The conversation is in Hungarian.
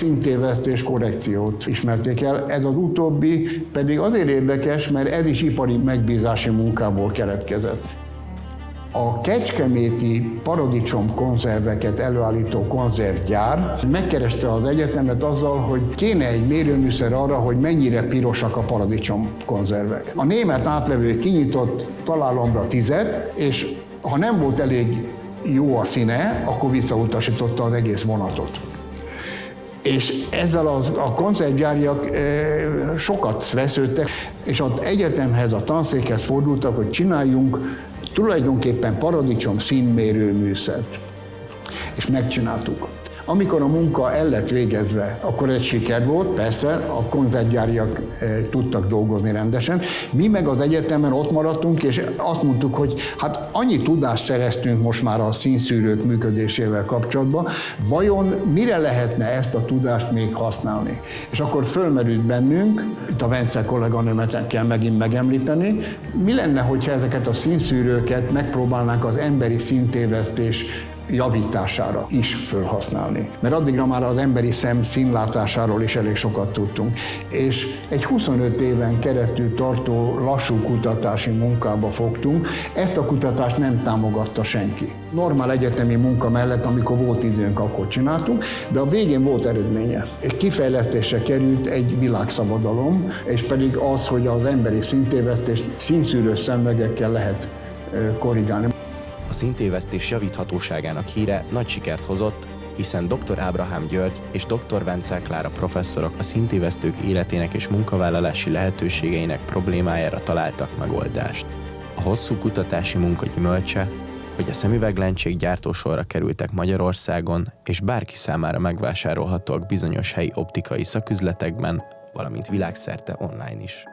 szintévesztés korrekciót ismerték el. Ez az utóbbi pedig azért érdekes, mert ez is ipari megbízási munkából keletkezett. A kecskeméti paradicsom konzerveket előállító konzervgyár megkereste az egyetemet azzal, hogy kéne egy mérőműszer arra, hogy mennyire pirosak a paradicsom konzervek. A német átlevő kinyitott találomra 10-et, és ha nem volt elég jó a színe, akkor visszautasította az egész vonatot. És ezzel a konzervgyáriak sokat vesződtek, és az egyetemhez, a tanszékhez fordultak, hogy csináljunk tulajdonképpen paradicsom színmérő műszert. És megcsináltuk. Amikor a munka el lett végezve, akkor egy siker volt, persze, a konzervgyáriak tudtak dolgozni rendesen. Mi meg az egyetemen ott maradtunk, és azt mondtuk, hogy hát annyi tudást szereztünk most már a színszűrők működésével kapcsolatban, vajon mire lehetne ezt a tudást még használni? És akkor fölmerült bennünk, itt a Vence kolléganőmet kell megint megemlíteni, mi lenne, hogyha ezeket a színszűrőket megpróbálnánk az emberi színtévesztés javítására is felhasználni. Mert addigra már az emberi szem színlátásáról is elég sokat tudtunk. És egy 25 éven keresztül tartó lassú kutatási munkába fogtunk. Ezt a kutatást nem támogatta senki. Normál egyetemi munka mellett, amikor volt időnk, akkor csináltunk, de a végén volt eredménye. Kifejlesztésre került egy világszabadalom, és pedig az, hogy az emberi színtévesztést színszűrő szemüvegekkel lehet korrigálni. A színtévesztés javíthatóságának híre nagy sikert hozott, hiszen dr. Ábrahám György és dr. Vence Klára professzorok a színtévesztők életének és munkavállalási lehetőségeinek problémájára találtak megoldást. A hosszú kutatási munka gyümölcse, hogy a szemüveglencsék gyártósorra kerültek Magyarországon, és bárki számára megvásárolhatóak bizonyos helyi optikai szaküzletekben, valamint világszerte online is.